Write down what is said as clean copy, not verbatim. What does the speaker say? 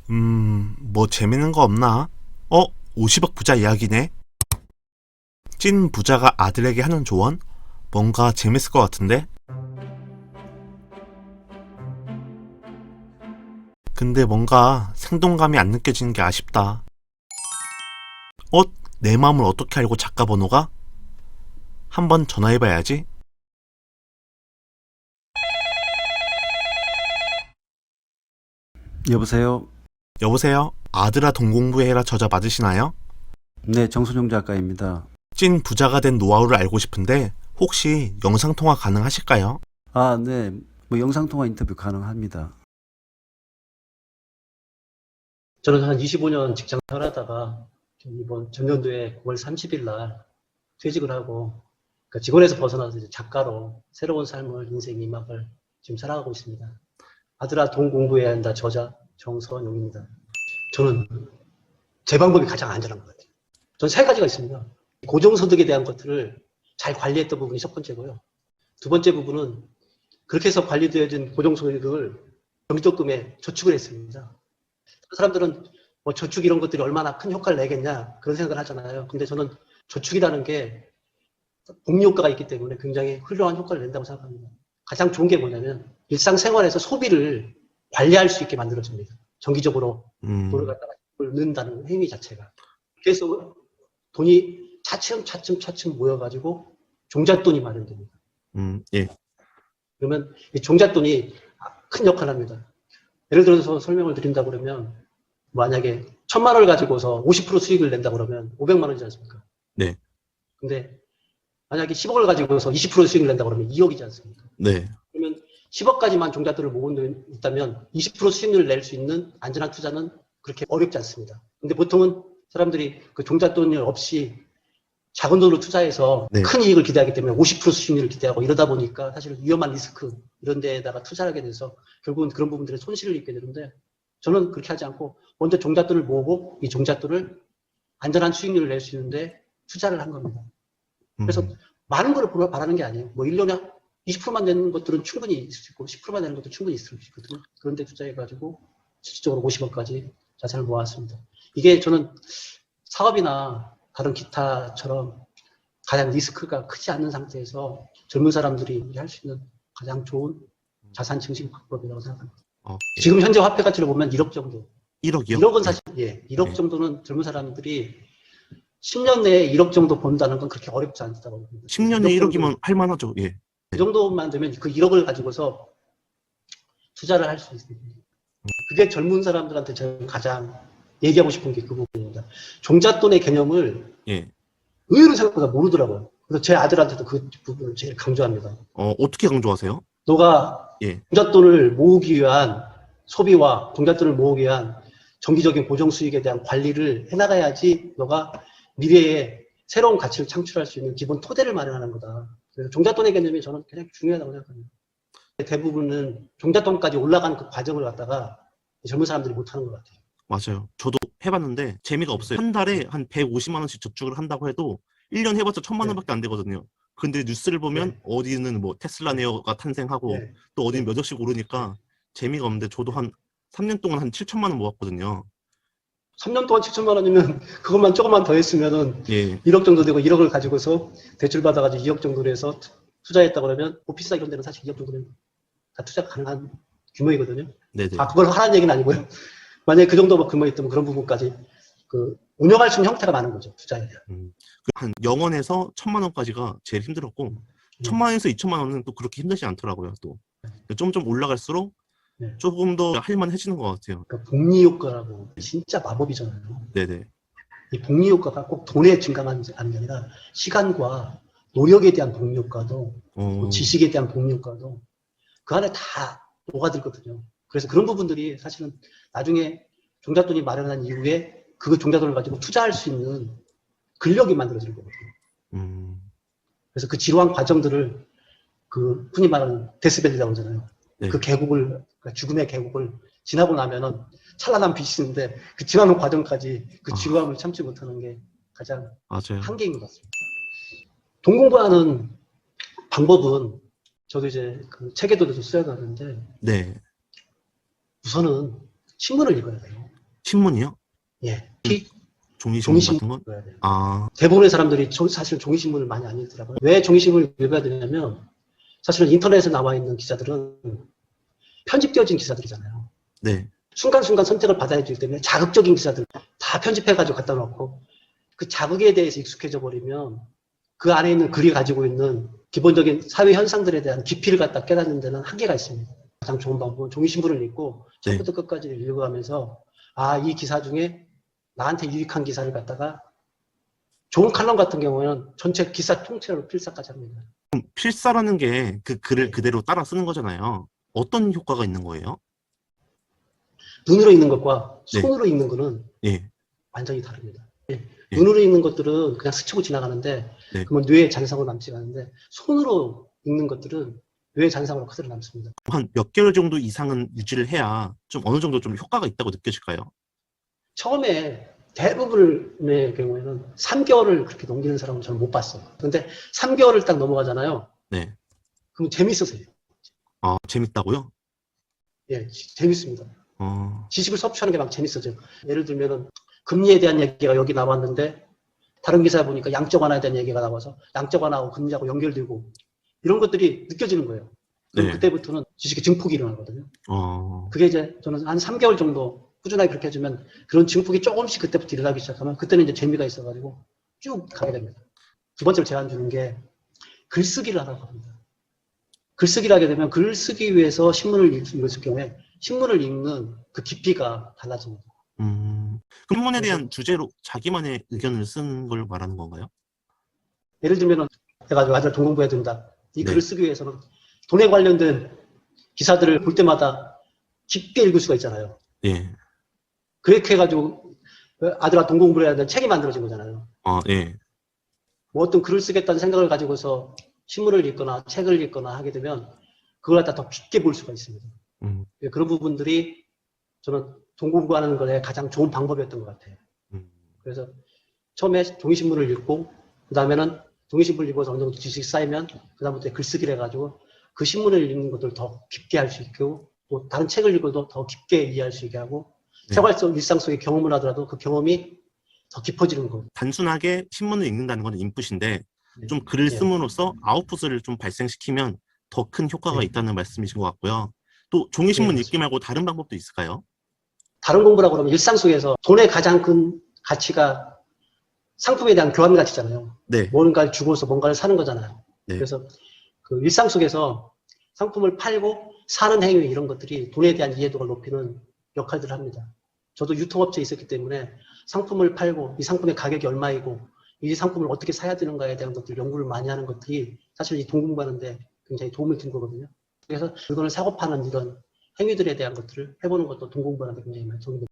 뭐 재밌는 거 없나? 50억 부자 이야기네. 찐 부자가 아들에게 하는 조언? 뭔가 재밌을 것 같은데? 근데 뭔가 생동감이 안 느껴지는 게 아쉽다. 어? 내 마음을 어떻게 알고 작가 번호가? 한번 전화해봐야지. 여보세요? 여보세요? 아들아 돈 공부해라 저자 맞으시나요? 네, 정순용 작가입니다. 찐 부자가 된 노하우를 알고 싶은데 혹시 영상통화 가능하실까요? 아, 네. 영상통화 인터뷰 가능합니다. 저는 한 25년 직장 생활하다가 이번 전년도에 9월 30일 날 퇴직을 하고 그러니까 직원에서 벗어나서 이제 작가로 새로운 삶을 인생 2막을 지금 살아가고 있습니다. 아들아 돈 공부해야 한다 저자 정선용입니다. 저는 제 방법이 가장 안전한 것 같아요. 저는 세 가지가 있습니다. 고정소득에 대한 것들을 잘 관리했던 부분이 첫 번째고요. 두 번째 부분은 그렇게 해서 관리되어진 고정소득을 정기적금에 저축을 했습니다. 사람들은 뭐 저축 이런 것들이 얼마나 큰 효과를 내겠냐 그런 생각을 하잖아요. 근데 저는 저축이라는 게 복리효과가 있기 때문에 굉장히 훌륭한 효과를 낸다고 생각합니다. 가장 좋은 게 뭐냐면 일상생활에서 소비를 관리할 수 있게 만들어줍니다. 정기적으로 돈을 갖다가 넣는다는 행위 자체가. 그래서 돈이 차츰 모여가지고 종잣돈이 마련됩니다. 예. 그러면 이 종잣돈이 큰 역할을 합니다. 예를 들어서 설명을 드린다 그러면 만약에 1,000만 원을 가지고서 50% 수익을 낸다 그러면 500만 원이지 않습니까? 네. 근데 만약에 10억을 가지고서 20% 수익을 낸다 그러면 2억이지 않습니까? 네. 그러면 10억까지만 종잣돈을 모으고 있다면 20% 수익률을 낼 수 있는 안전한 투자는 그렇게 어렵지 않습니다. 근데 보통은 사람들이 그 종잣돈이 없이 작은 돈으로 투자해서 네. 큰 이익을 기대하기 때문에 50% 수익률을 기대하고 이러다 보니까 사실 위험한 리스크 이런 데에다가 투자를 하게 돼서 결국은 그런 부분들에 손실을 입게 되는데 저는 그렇게 하지 않고 먼저 종잣돈을 모으고 이 종잣돈을 안전한 수익률을 낼 수 있는데 투자를 한 겁니다. 그래서 많은 걸 바라는 게 아니에요. 뭐 1년에 20%만 내는 것들은 충분히 있을 수 있고 10%만 내는 것도 충분히 있을 수 있거든요. 그런데 투자해가지고 실질적으로 50억까지 자산을 모았습니다. 이게 저는 사업이나 다른 기타처럼 가장 리스크가 크지 않는 상태에서 젊은 사람들이 할 수 있는 가장 좋은 자산 증식 방법이라고 생각합니다. 예. 지금 현재 화폐 가치로 보면 1억 정도. 1억이요? 1억은 사실, 1억 네. 정도는 젊은 사람들이 10년 내에 1억 정도 번다는 건 그렇게 어렵지 않다고 봅니다. 10년에 1억이면 할만하죠. 예. 그 정도만 되면 그 1억을 가지고서 투자를 할 수 있습니다. 그게 젊은 사람들한테 제가 가장 얘기하고 싶은 게 그 부분입니다. 종잣돈의 개념을 예. 의외로 생각보다 모르더라고요. 그래서 제 아들한테도 그 부분을 제일 강조합니다. 어떻게 강조하세요? 너가 예. 종잣돈을 모으기 위한 소비와 종잣돈을 모으기 위한 정기적인 고정 수익에 대한 관리를 해나가야지 너가 미래에 새로운 가치를 창출할 수 있는 기본 토대를 마련하는 거다. 그래서 종잣돈의 개념이 저는 굉장히 중요하다고 생각합니다. 대부분은 종잣돈까지 올라가는 그 과정을 갖다가 젊은 사람들이 못하는 것 같아요. 맞아요. 저도 해봤는데 재미가 없어요. 한 달에 한 150만 원씩 저축을 한다고 해도 1년 해봤자 1,000만 원밖에 안 되거든요. 근데 뉴스를 보면 어디는 뭐 테슬라 네어가 탄생하고 또 어디는 몇 억씩 오르니까 재미가 없는데 저도 한 3년 동안 한 7천만 원 모았거든요. 3년 동안 7천만 원이면 그것만 조금만 더 했으면은 예. 1억 정도 되고 1억을 가지고서 대출 받아가지고 2억 정도로 해서 투자했다 그러면 오피스나 이런 데는 사실 2억 정도는 다 투자 가능한 규모이거든요. 네네. 그걸 하라는 얘기는 아니고요. 만약에 그 정도 규모 있다면 그런 부분까지 그 운영할 수 있는 형태가 많은 거죠. 투자에 대한. 한 0원에서 1,000만 원까지가 제일 힘들었고 1,000만 원에서 2,000만 원은 또 그렇게 힘들지 않더라고요. 또 좀 올라갈수록 조금 더 할만해지는 것 같아요. 그러니까 복리 효과라고 진짜 마법이잖아요. 네네. 이 복리 효과가 꼭 돈에 증가하는 게 아니라 시간과 노력에 대한 복리 효과도 지식에 대한 복리 효과도 그 안에 다 녹아들거든요. 그래서 그런 부분들이 사실은 나중에 종잣돈이 마련한 이후에 그 종잣돈을 가지고 투자할 수 있는 근력이 만들어지는 거거든요. 그래서 그 지루한 과정들을 그 흔히 말하는 데스밸리라고 하잖아요. 네. 그 계곡을, 그러니까 죽음의 계곡을 지나고 나면은 찬란한 빛이 있는데 그 지나는 과정까지 그 지루함을 참지 못하는 게 가장 맞아요. 한계인 것 같습니다. 돈 공부하는 방법은 저도 이제 그 책에도 써야 하는데 네. 우선은 신문을 읽어야 돼요. 신문이요? 예, 피 종이신문 종이신문 같은 거? 읽어야 돼요. 아, 대부분의 사람들이 사실 종이신문을 많이 안 읽더라고요. 왜 종이신문을 읽어야 되냐면 사실은 인터넷에 나와 있는 기사들은 편집되어진 기사들이잖아요. 네. 순간순간 선택을 받아야 되기 때문에 자극적인 기사들 다 편집해가지고 갖다 놓고 그 자극에 대해서 익숙해져 버리면 그 안에 있는 글이 가지고 있는 기본적인 사회 현상들에 대한 깊이를 갖다 깨닫는 데는 한계가 있습니다. 가장 좋은 방법은 종이신문을 읽고 네. 처음부터 끝까지 읽어가면서 아, 이 기사 중에 나한테 유익한 기사를 갖다가 좋은 칼럼 같은 경우는 전체 기사 통째로 필사까지 합니다. 필사라는 게 그 글을 네. 그대로 따라 쓰는 거잖아요. 어떤 효과가 있는 거예요? 눈으로 읽는 것과 네. 손으로 읽는 거는 예. 완전히 다릅니다. 예. 예. 눈으로 읽는 것들은 그냥 스치고 지나가는데 네. 그러면 뇌에 잔상으로 남지 않는데 손으로 읽는 것들은 뇌에 잔상으로 그대로 남습니다. 한 몇 개월 정도 이상은 유지를 해야 좀 어느 정도 좀 효과가 있다고 느껴질까요? 처음에 대부분의 경우에는 3개월을 그렇게 넘기는 사람은 저는 못 봤어요. 근데 3개월을 딱 넘어가잖아요. 네. 그럼 재밌으세요. 아, 재밌다고요? 예, 재밌습니다. 어, 지식을 섭취하는 게 막 재밌어져요. 예를 들면은 금리에 대한 얘기가 여기 나왔는데 다른 기사에 보니까 양적 완화에 대한 얘기가 나와서 양적 완화하고 금리하고 연결되고 이런 것들이 느껴지는 거예요. 그럼 네. 그때부터는 지식의 증폭이 일어나거든요. 어, 그게 이제 저는 한 3개월 정도 꾸준하게 그렇게 해주면 그런 증폭이 조금씩 그때부터 일어나기 시작하면 그때는 이제 재미가 있어가지고 쭉 가게 됩니다. 두 번째로 제안 주는 게 글쓰기를 하라고 합니다. 글쓰기를 하게 되면 글 쓰기 위해서 신문을 읽을 경우에 신문을 읽는 그 깊이가 달라집니다. 신문에 그래서- 대한 주제로 자기만의 의견을 쓰는 걸 말하는 건가요? 예를 들면 내가 아들 돈 공부해야 된다. 이 네. 글을 쓰기 위해서는 돈에 관련된 기사들을 볼 때마다 깊게 읽을 수가 있잖아요. 예. 그렇게 해가지고 아들아 돈 공부를 해야 되는 책이 만들어진 거잖아요. 아, 예. 뭐 어떤 글을 쓰겠다는 생각을 가지고서 신문을 읽거나 책을 읽거나 하게 되면 그걸 갖다 더 깊게 볼 수가 있습니다. 그런 부분들이 저는 돈 공부하는 것에 가장 좋은 방법이었던 것 같아요. 그래서 처음에 종이신문을 읽고 그 다음에는 종이신문을 읽어서 어느 정도 지식이 쌓이면 그 다음부터 글쓰기를 해가지고 그 신문을 읽는 것들을 더 깊게 할 수 있고 또 다른 책을 읽어도 더 깊게 이해할 수 있게 하고 네. 생활 속 일상 속의 경험을 하더라도 그 경험이 더 깊어지는 거. 단순하게 신문을 읽는다는 건 인풋인데 좀 글을 예. 씀으로써 아웃풋을 좀 발생시키면 더 큰 효과가 네. 있다는 말씀이신 것 같고요. 또 종이신문 네, 읽기 말고 다른 방법도 있을까요? 다른 공부라고 그러면 일상 속에서 돈의 가장 큰 가치가 상품에 대한 교환 가치잖아요. 네. 뭔가를 주고서 뭔가를 사는 거잖아요. 네. 그래서 그 일상 속에서 상품을 팔고 사는 행위 이런 것들이 돈에 대한 이해도를 높이는 역할들을 합니다. 저도 유통업체에 있었기 때문에 상품을 팔고 이 상품의 가격이 얼마이고 이 상품을 어떻게 사야 되는가에 대한 것들 연구를 많이 하는 것들이 사실 이 돈 공부하는데 굉장히 도움을 준 거거든요. 그래서 물건을 사고 파는 이런 행위들에 대한 것들을 해보는 것도 돈 공부하는 데 굉장히 많이 도움이 됩니다.